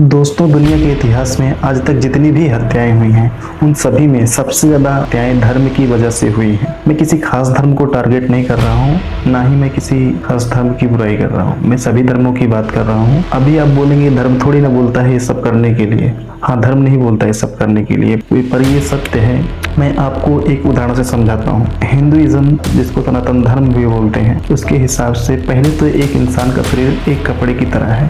दोस्तों, दुनिया के इतिहास में आज तक जितनी भी हत्याएं हुई हैं उन सभी में सबसे ज़्यादा हत्याएं धर्म की वजह से हुई हैं। मैं किसी खास धर्म को टारगेट नहीं कर रहा हूँ, ना ही मैं किसी खास धर्म की बुराई कर रहा हूँ। मैं सभी धर्मों की बात कर रहा हूँ। अभी आप बोलेंगे धर्म थोड़ी ना बोलता है ये सब करने के लिए। हाँ, धर्म नहीं बोलता है सब करने के लिए, पर ये सत्य है। मैं आपको एक उदाहरण से समझाता हूँ। हिंदुइज्म, जिसको सनातन धर्म भी बोलते हैं, उसके हिसाब से पहले तो एक इंसान का शरीर एक कपड़े की तरह है,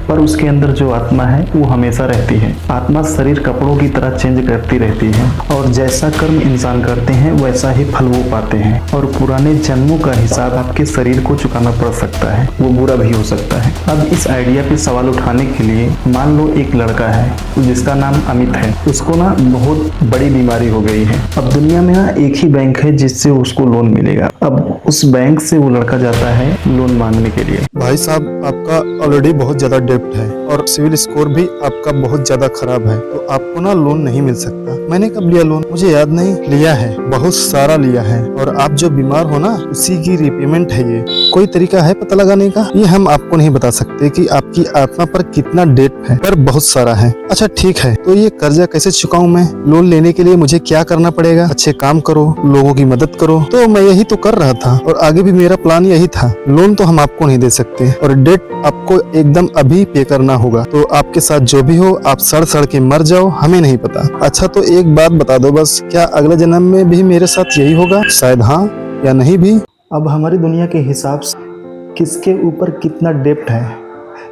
पर उसके अंदर जो आत्मा है वो हमेशा रहती है। आत्मा शरीर कपड़ों की तरह चेंज करती रहती है और जैसा कर्म इंसान करते हैं वैसा ही फल वो पाते हैं। और पुराने जन्मों का हिसाब आपके शरीर को चुकाना पड़ सकता है, वो बुरा भी हो सकता है। अब इस आइडिया पे सवाल उठाने के लिए मान लो एक लड़का है जिसका नाम अमित है। उसको ना बहुत बड़ी बीमारी हो गई है। अब दुनिया में ना एक ही बैंक है जिससे उसको लोन मिलेगा। अब उस बैंक से वो लड़का जाता है लोन मांगने के लिए। भाई साहब, आपका ऑलरेडी बहुत ज्यादा डेब्ट है और सिविल स्कोर भी आपका बहुत ज्यादा खराब है, तो आपको ना लोन नहीं मिल सकता। मैंने कब लिया लोन मुझे याद नहीं, लिया है, बहुत सारा लिया है। और आप जो बीमार हो ना उसी की रिपेमेंट है ये। कोई तरीका है पता लगाने का? ये हम आपको नहीं बता सकते कि आपकी आत्मा पर कितना डेट है, पर बहुत सारा है। अच्छा ठीक है, तो ये कर्जा कैसे चुकाऊं मैं? लोन लेने के लिए मुझे क्या करना पड़ेगा? अच्छे काम करो, लोगों की मदद करो। तो मैं यही तो कर रहा था और आगे भी मेरा प्लान यही था। लोन तो हम आपको नहीं दे सकते और डेट आपको एकदम अभी पे करना होगा। तो आपके साथ जो भी हो आप सड़ सड़ के मर जाओ, हमें नहीं पता। अच्छा तो एक बात बता दो बस, क्या अगले जन्म में भी मेरे साथ यही होगा? शायद हाँ या नहीं भी। अब हमारी दुनिया के हिसाब से किसके ऊपर कितना डेप्ट है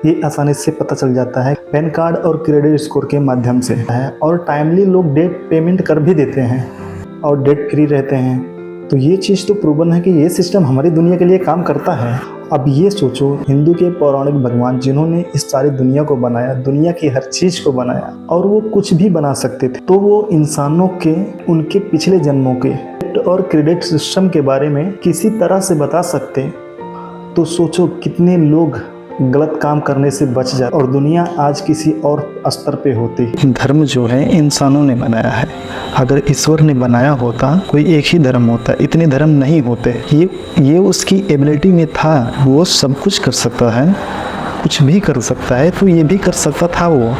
ये आसानी से पता चल जाता है पैन कार्ड और क्रेडिट स्कोर के माध्यम से है। और टाइमली लोग डेट पेमेंट कर भी देते हैं और डेट फ्री रहते हैं। तो ये चीज़ तो प्रूवन है कि ये सिस्टम हमारी दुनिया के लिए काम करता है। अब ये सोचो, हिंदू के पौराणिक भगवान जिन्होंने इस सारी दुनिया को बनाया, दुनिया की हर चीज़ को बनाया, और वो कुछ भी बना सकते थे, तो वो इंसानों के उनके पिछले जन्मों के और क्रेडिट सिस्टम के बारे में किसी तरह से बता सकते, तो सोचो कितने लोग गलत काम करने से बच जाए और दुनिया आज किसी और स्तर पे होती। धर्म जो है इंसानों ने बनाया है। अगर ईश्वर ने बनाया होता कोई एक ही धर्म होता, इतने धर्म नहीं होते। ये उसकी एबिलिटी में था, वो सब कुछ कर सकता है, कुछ भी कर सकता है, तो ये भी कर सकता था। वो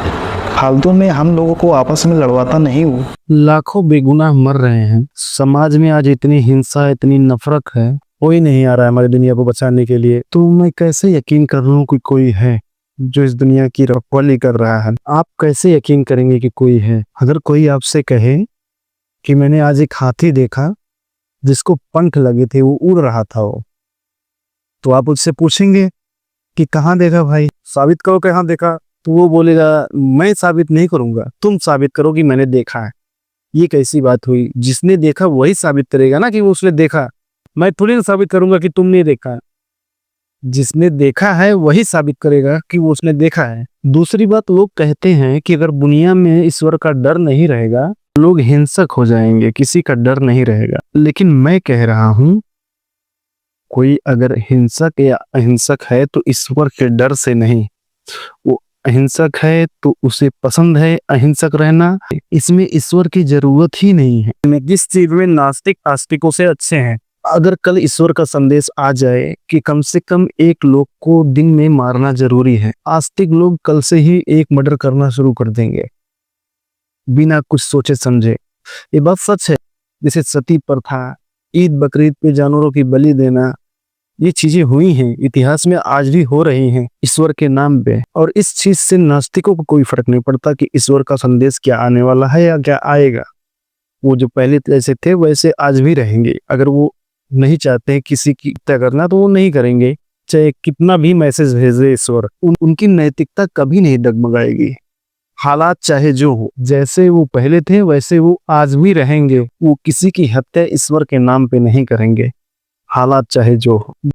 फालतू में हम लोगों को आपस में लड़वाता नहीं। वो लाखों बेगुनाह मर रहे हैं। समाज में आज इतनी हिंसा, इतनी नफरत है, कोई नहीं आ रहा है हमारी दुनिया को बचाने के लिए। तो मैं कैसे यकीन कर लूं कि कोई है जो इस दुनिया की रखवाली कर रहा है? आप कैसे यकीन करेंगे कि कोई है? अगर कोई आपसे कहे कि मैंने आज एक हाथी देखा जिसको पंख लगे थे, वो उड़ रहा था वो, तो आप उससे पूछेंगे कि कहाँ देखा भाई, साबित करो कहाँ देखा। तो वो बोलेगा मैं साबित नहीं करूंगा, तुम साबित करो कि मैंने देखा है। ये कैसी बात हुई? जिसने देखा वही साबित करेगा ना कि वो उसने देखा। मैं थोड़ी ना साबित करूंगा कि तुमने देखा है। जिसने देखा है वही साबित करेगा कि वो उसने देखा है। दूसरी बात, लोग कहते हैं कि अगर दुनिया में ईश्वर का डर नहीं रहेगा लोग हिंसक हो जाएंगे, किसी का डर नहीं रहेगा। लेकिन मैं कह रहा हूं, कोई अगर हिंसक या अहिंसक है तो ईश्वर के डर से नहीं। वो अहिंसक है तो उसे पसंद है अहिंसक रहना, इसमें ईश्वर की जरूरत ही नहीं है। जिस चीज में नास्तिक आस्तिकों से अच्छे हैं, अगर कल ईश्वर का संदेश आ जाए कि कम से कम एक लोग को दिन में मारना जरूरी है, आस्तिक लोग कल से ही एक मर्डर करना शुरू कर देंगे बिना कुछ सोचे समझे। ये बात सच है। जैसे सती प्रथा, ईद बकरीद पे जानवरों की बलि देना, ये चीजें हुई हैं, इतिहास में आज भी हो रही हैं ईश्वर के नाम पे। और इस चीज से नास्तिकों को कोई फर्क नहीं पड़ता कि ईश्वर का संदेश क्या आने वाला है या क्या आएगा। वो जो पहले जैसे थे वैसे आज भी रहेंगे। अगर वो नहीं चाहते हैं किसी की हत्या करना तो वो नहीं करेंगे, चाहे कितना भी मैसेज भेजे ईश्वर। उनकी नैतिकता कभी नहीं डगमगाएगी। हालात चाहे जो हो, जैसे वो पहले थे वैसे वो आज भी रहेंगे। वो किसी की हत्या ईश्वर के नाम पे नहीं करेंगे, हालात चाहे जो हो।